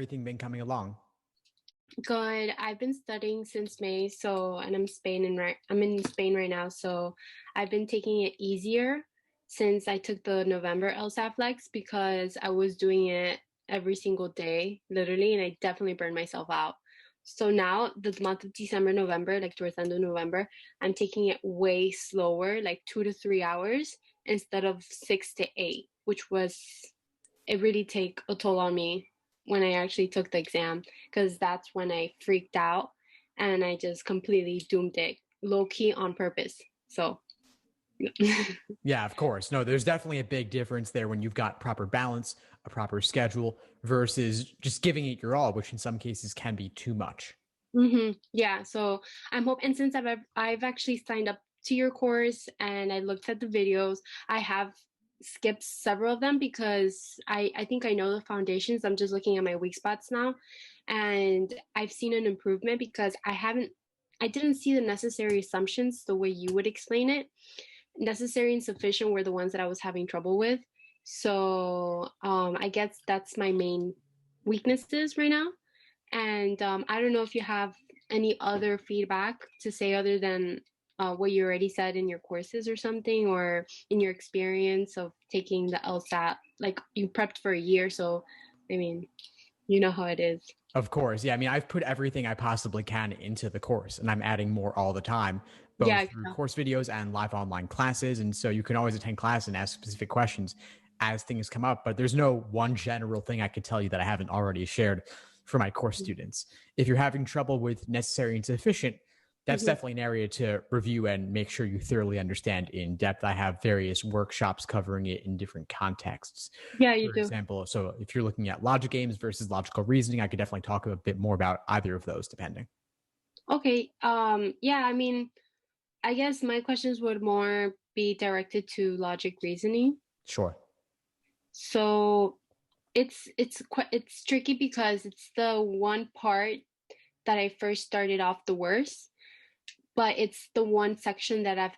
everything been coming along? Good. I've been studying since May, and I'm in Spain right now, so I've been taking it easier since I took the November LSAT flex because I was doing it every single day, literally, and I definitely burned myself out. So now the month of December, November, like towards the end of November, I'm taking it way slower, like 2 to 3 hours instead of 6 to 8, which was it really take a toll on me when I actually took the exam because that's when I freaked out and I just completely doomed it low key on purpose. So, Yeah, of course. No, there's definitely a big difference there when you've got proper balance, a proper schedule versus just giving it your all, which in some cases can be too much. yeah. So I'm hoping, and since I've actually signed up to your course and I looked at the videos, I have skipped several of them because I think I know the foundations. I'm just looking at my weak spots now, and I've seen an improvement because I didn't see the necessary assumptions the way you would explain it. Necessary and sufficient were the ones that I was having trouble with. So I guess that's my main weaknesses right now. And I don't know if you have any other feedback to say other than what you already said in your courses or something, or in your experience of taking the LSAT. Like you prepped for a year, so I mean, you know how it is. Of course. Yeah. I mean, I've put everything I possibly can into the course and I'm adding more all the time, Yeah, both I can through tell. course videos and live online classes. And so you can always attend class and ask specific questions as things come up. But there's no one general thing I could tell you that I haven't already shared for my course students. If you're having trouble with necessary and sufficient, that's Mm-hmm. definitely an area to review and make sure you thoroughly understand in depth. I have various workshops covering it in different contexts. Yeah, you For do. example, so if you're looking at logic games versus logical reasoning, I could definitely talk a bit more about either of those depending. Okay. Yeah, I mean, I guess my questions would more be directed to logic reasoning. Sure. So it's tricky because it's the one part that I first started off the worst, but it's the one section that I've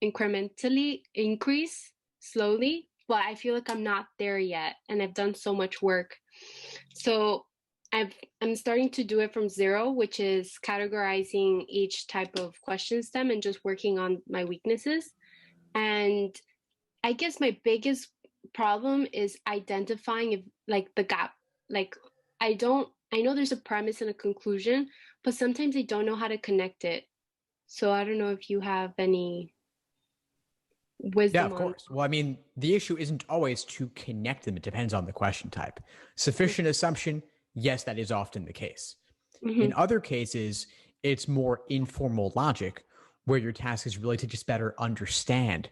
incrementally increased slowly. But I feel like I'm not there yet, and I've done so much work. So I'm starting to do it from zero, which is categorizing each type of question stem and just working on my weaknesses. And I guess my biggest problem is identifying if like the gap. Like I know there's a premise and a conclusion, but sometimes I don't know how to connect it. So I don't know if you have any Yeah, wisdom of on. course. Well, I mean, the issue isn't always to connect them. It depends on the question type. Sufficient assumption, yes, that is often the case. Mm-hmm. In other cases, it's more informal logic where your task is really to just better understand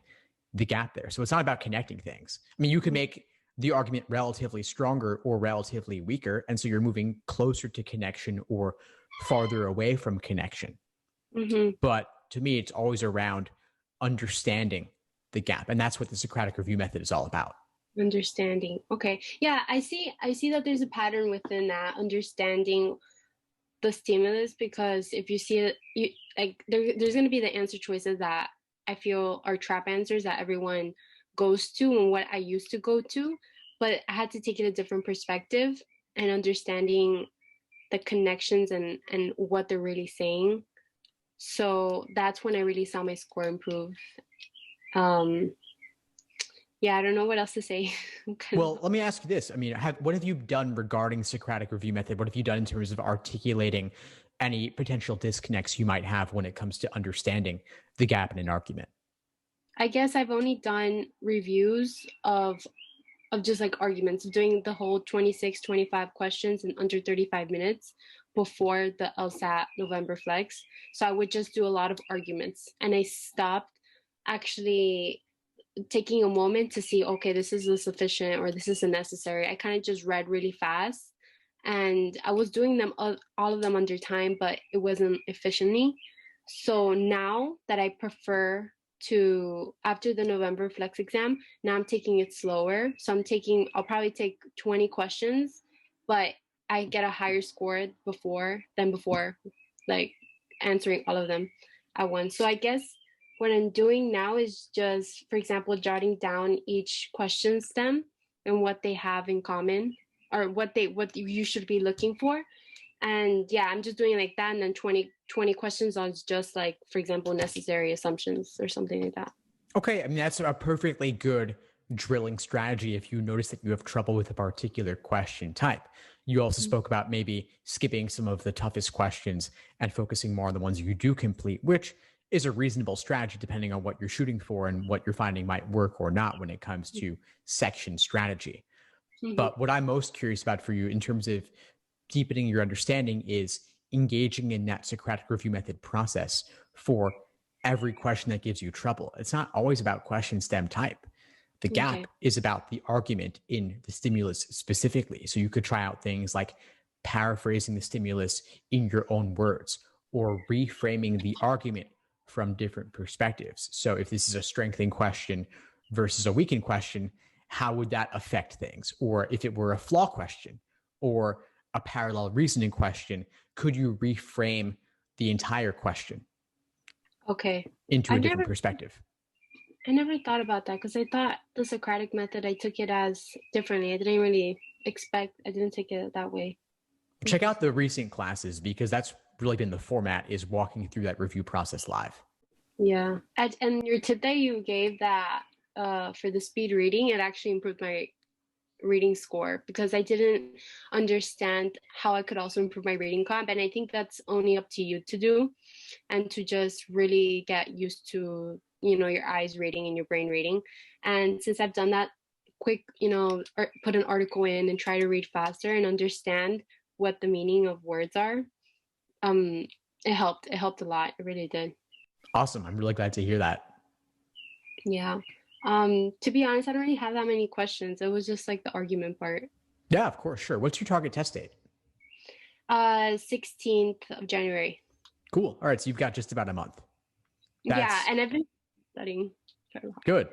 the gap there. So it's not about connecting things. I mean, you could make the argument relatively stronger or relatively weaker. And so you're moving closer to connection or farther away from connection. Mm-hmm. But to me, it's always around understanding the gap. And that's what the Socratic review method is all about. Understanding. Okay. Yeah, I see that there's a pattern within that understanding the stimulus because if you see it, you like there's going to be the answer choices that I feel are trap answers that everyone goes to and what I used to go to, but I had to take it a different perspective and understanding the connections and what they're really saying. So that's when I really saw my score improve. Um, yeah, I don't know what else to say. Well, let me ask you this. I mean, what have you done regarding Socratic review method? What have you done in terms of articulating any potential disconnects you might have when it comes to understanding the gap in an argument? I guess I've only done reviews of just like arguments, doing the whole 26, 25 questions in under 35 minutes before the LSAT November Flex. So I would just do a lot of arguments and I stopped actually taking a moment to see, okay, this is a sufficient or this is a necessary. I kind of just read really fast and I was doing them all of them under time, but it wasn't efficiently. So now that I prefer to after the November flex exam, now I'm taking it slower. So I'll probably take 20 questions, but I get a higher score before like answering all of them at once. So I guess what I'm doing now is just, for example, jotting down each question stem and what they have in common or what you should be looking for. And yeah, I'm just doing like that. And then 20 questions on just like, for example, necessary assumptions or something like that. Okay. I mean, that's a perfectly good drilling strategy if you notice that you have trouble with a particular question type. You also spoke about maybe skipping some of the toughest questions and focusing more on the ones you do complete, which is a reasonable strategy depending on what you're shooting for and what you're finding might work or not when it comes to section strategy. Mm-hmm. But what I'm most curious about for you in terms of deepening your understanding is engaging in that Socratic review method process for every question that gives you trouble. It's not always about question stem type. The gap is about the argument in the stimulus specifically. So you could try out things like paraphrasing the stimulus in your own words or reframing the argument from different perspectives. So if this is a strengthening question versus a weakened question, how would that affect things? Or if it were a flaw question or a parallel reasoning question, could you reframe the entire question into a different perspective? I never thought about that because I thought the Socratic method, I took it as differently. I didn't take it that way. Check out the recent classes because that's really been the format, is walking through that review process live. Yeah. And your tip that you gave that for the speed reading, it actually improved my reading score because I didn't understand how I could also improve my reading comp. And I think that's only up to you to do and to just really get used to, your eyes reading and your brain reading. And since I've done that quick, or put an article in and try to read faster and understand what the meaning of words are, it helped a lot. It really did. Awesome. I'm really glad to hear that. Yeah. To be honest, I don't really have that many questions. It was just like the argument part. Yeah, of course. Sure. What's your target test date? 16th of January. Cool. All right. So you've got just about a month. Yeah. And I've been studying. Good.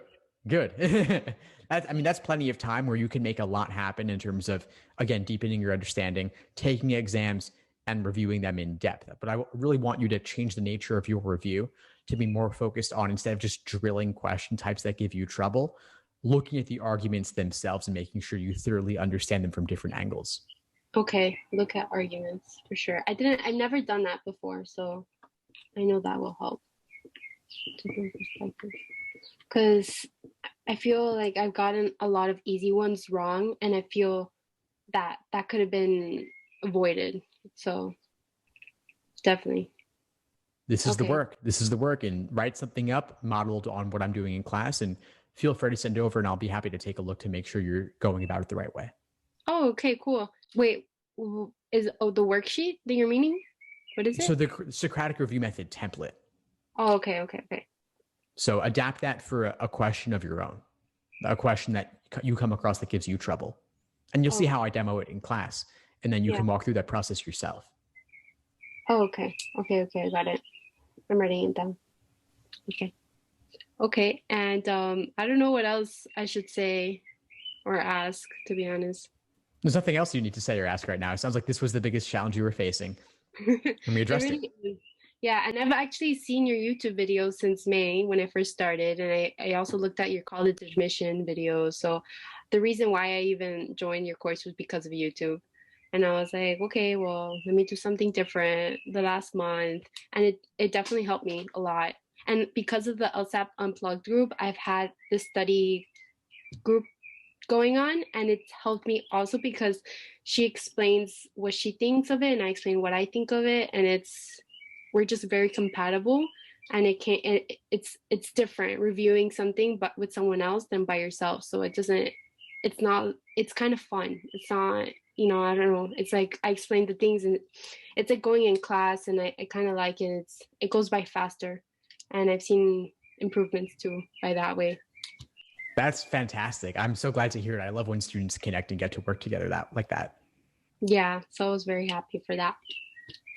That's plenty of time where you can make a lot happen in terms of, again, deepening your understanding, taking exams and reviewing them in depth. But I really want you to change the nature of your review to be more focused on, instead of just drilling question types that give you trouble, looking at the arguments themselves and making sure you thoroughly understand them from different angles. Okay. Look at arguments for sure. I've never done that before. So I know that will help. Because I feel like I've gotten a lot of easy ones wrong, and I feel that could have been avoided. So definitely. This is the work. This is the work. And write something up modeled on what I'm doing in class, and feel free to send it over, and I'll be happy to take a look to make sure you're going about it the right way. Oh, okay, cool. Wait, the worksheet that you're meaning? What is it? So the Socratic review method template. Oh, okay. So adapt that for a question of your own, a question that you come across that gives you trouble. And you'll see how I demo it in class. And then you can walk through that process yourself. Oh, okay. I got it. I'm writing it down. Okay. And I don't know what else I should say or ask, to be honest. There's nothing else you need to say or ask right now. It sounds like this was the biggest challenge you were facing. And we addressed it. Yeah, and I've actually seen your YouTube videos since May when I first started, and I also looked at your college admission videos. So the reason why I even joined your course was because of YouTube. And I was like, okay, well, let me do something different the last month. And it definitely helped me a lot. And because of the LSAT Unplugged group, I've had the study group going on, and it's helped me also because she explains what she thinks of it and I explain what I think of it, and we're just very compatible, and it's different reviewing something but with someone else than by yourself. So it's kind of fun. It's not, I don't know, it's like I explain the things and it's like going in class, and I kind of like it. It goes by faster, and I've seen improvements too by that way. That's fantastic. I'm so glad to hear it. I love when students connect and get to work together like that. Yeah, so I was very happy for that.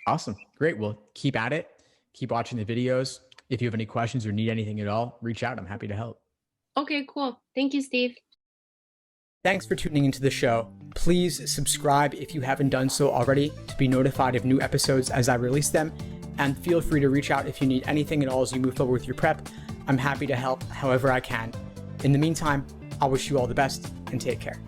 Awesome. Great. Well, keep at it. Keep watching the videos. If you have any questions or need anything at all, reach out. I'm happy to help. Okay, cool. Thank you, Steve. Thanks for tuning into the show. Please subscribe if you haven't done so already to be notified of new episodes as I release them. And feel free to reach out if you need anything at all as you move forward with your prep. I'm happy to help however I can. In the meantime, I'll wish you all the best and take care.